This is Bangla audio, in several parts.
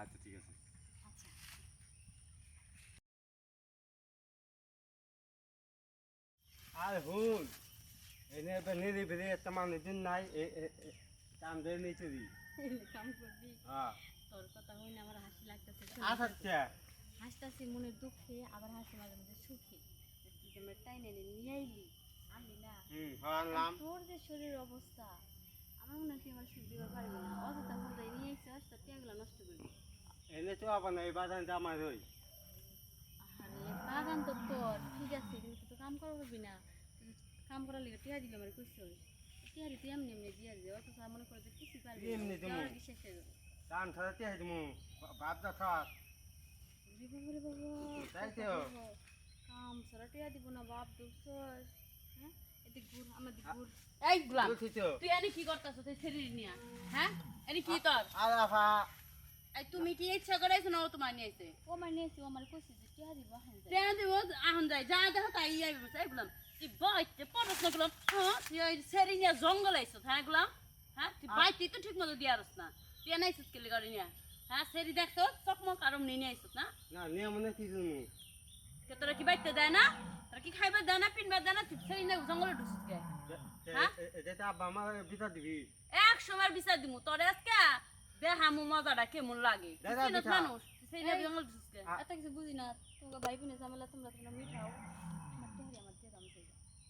আচ্ছা ঠিক আছে। আচ্ছা আর হুন এনে নিরি ফিরে তেমন দিন নাই কাম দিয়ে নিচে দি কাম করবি হ্যাঁ তোর কথা হই না আমার হাসি লাগতেছে আচ্ছা হাসতেছি মনে দুঃখে আবার হাসি মাঝে মাঝে সুখে তুই যে আমার টাইনে নিয়ে আইলি আনলি না আনলাম তোর যে শরীরের অবস্থা আমার মনে হয় তুই আমার সুখ দিবার পারবি না অযথা কোথায় নিয়ে আইসস তোর টিয়াগুলো নষ্ট করবি এনে তো আবার এই বাজান জামাই রই আরে বাগান তো তোর ঠিক আছে কিন্তু তুই তো কাম করা পারবি না তুই কাম করার লিগে টিয়া দিলে আমার কইছস টিয়া তুই এমনি এমনি দিয়ে দিবি অথচ আমার মনে করে যে কিছু পারবি না এমনি দিমু। দেওয়ার বিশ্বাস হয়ে যাবে দান ছাড়াতে হেদমু বাপ দা থাক রে বাবা তাই তো। কাম সারা টিয়া দিব না বাপ দুঃখস হ্যাঁ এদিক ঘুর আমার দিক ঘুর এই গুলাম বুঝছি তো তুই এনে কি করতাছ তুই শরীর নিয়া হ্যাঁ এনে কি তোর আর আফা এই তুমি কি ইচ্ছা করাইছ না ও তোমার নিয়ে আইছে ও মানে নিয়েছে ও আমার কইছে যে টিয়া দিব হ্যাঁ টিয়া দিব আহন যাই যা দেখো তাই আইব এই গুলাম তুই বাইতে পড়ছ না গুলাম হ্যাঁ তুই ওই শরীর নিয়া জঙ্গল আইছ হ্যাঁ গুলাম হ্যাঁ তুই বাইতে তো ঠিক মতো দিয়ারস না তুই এনাইছিস কেলে গাড়ি নিয়া হ্যাঁ শরীর দেখছো চকমক আরম নিয়ে আইছিস না না নিয়ে মনে কি তুমি কে তোরা কি বাইতে দেয় না তোরা কি খাইবার দেয় না পিনবার দেয় না তুই শরীর নিয়ে জঙ্গলে ঢুকছিস কে হ্যাঁ? যেটা আব্বা আমার ভিতর দিবি এক সময় বিচার দিমু তোর আজকে দেহামু মজাটা কেমন লাগে দাদা, তুই পিঠা। মানুষ তুই সেই জঙ্গল ঢুকছিস কে এত কিছু বুঝি না তোমরা ভাই বোনের ঝামেলা তোমরা তোমরা মিঠাও আমার টেহারি আমার দিয়ে দাম চাই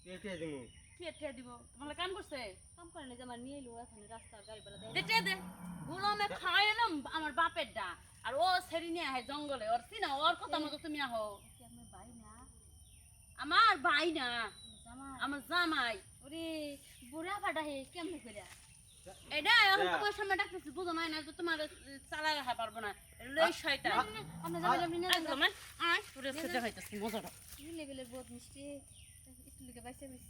কেটে দিমু কি একটা দিব তোমার কাম করছে কাম করে না যে আমার নিয়ে এলো এখানে রাস্তা গাড়ি বেলা দেয় দে দে গুলামে খাইলাম আমার বাপের ডা আর ও সেরি নিয়ে আহে জঙ্গলে ওর সিনা ওর কথা মতো তুমি আহো কি আমার ভাই না আমার ভাই না জামা আমার জামাই ওরে বুড়া ফাটা হে কেমনে করে এটা এখন তোমার সামনে ডাকতেছি বুঝো না তো তোমার চালাই রাখা পারবো না লই শয়তান আমরা ঝামেলা মিনা একদম আয় তোরে সেটা হইতাছি মজাটা এই লেভেলের বহুত মিষ্টি একটু লিখে বাইসে বেশি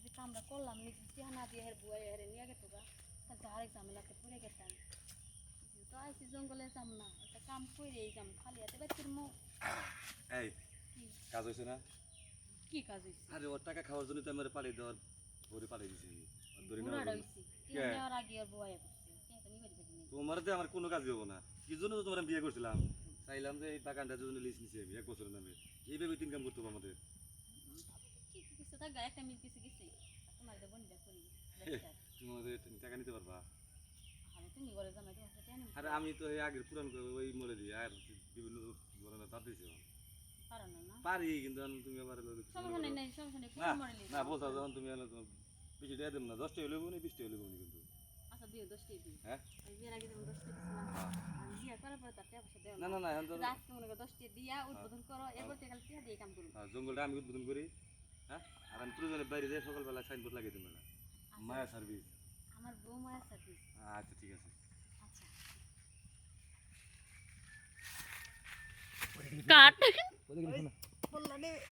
যে কামটা করলাম নিজে টিহা না দিয়ে হের বুয়া হেরে নিয়ে গেতো গা তাহলে আরেক ঝামেলাতে পড়ে গেতাম তো আইসি জঙ্গলে যাম না একটা কাম করে যাম খালি হাতে বাইতের মো এই কি কাজ হয়েছে না? কি কাজ হইছে আরে ওর টাকা খাওয়ার জন্য তো আমার পালিয়ে দেওয়ার ভরে পালিয়ে দিছি আর ধরে নেওয়ার বুড়াটা জন্য। হইছি টিহা নেওয়ার আগে আর বুয়া করছে টিহা তো নিবে দিবে না তোমার তো আমার কোনো কাজ হবো না কি জন্য তো তোমার বিয়ে করছিলাম চাইলাম যে এই বাগানটার জন্য লিজ নিছি আমি 1 বছরের নামে এইভাবে ইনকাম করতে হবে আমাদের কি কিছু থাক একটা মিল কিছু গেছে তোমার দেবো নিবে করি তোমাদের টাকা নিতে পারবা আরে তুমি ঘরে জামাই তোমার সাথে আনি আর আমি তো এই আগের পুরান ওই মরে দিই আর বিভিন্ন ধরনের বাদ দিয়েছি পারো না না পারি কিন্তু তুমি আবার সমস্যা নেই নাই সমস্যা নেই না মরে নিবে না বলছো যখন তুমি বেশি টাকা দেব না 10 টাকা হইলেও নি 20 টাকা হইলেও নি কিন্তু আচ্ছা দিও 10 টাকা দিও হ্যাঁ আমি বিয়ের আগে যেমন 10 টাকা দিছিলাম আমি বিয়ে করার পরে তার টাকা পয়সা দেও না না না এখন তো আজকে মনে করো 10 টাকা দিয়া উদ্বোধন করো এরপর টাকা টাকা দিয়ে কাম করো জঙ্গলটা আমি উদ্বোধন করি হ্যাঁ আর আমি প্রয়োজনে বাইরে যাই সকালবেলা সাইনবোর্ড লাগিয়ে দেবো না মায়া সার্ভিস আমার বউ মায়ের সাথে আচ্ছা ঠিক আছে আচ্ছা কাট বললা রে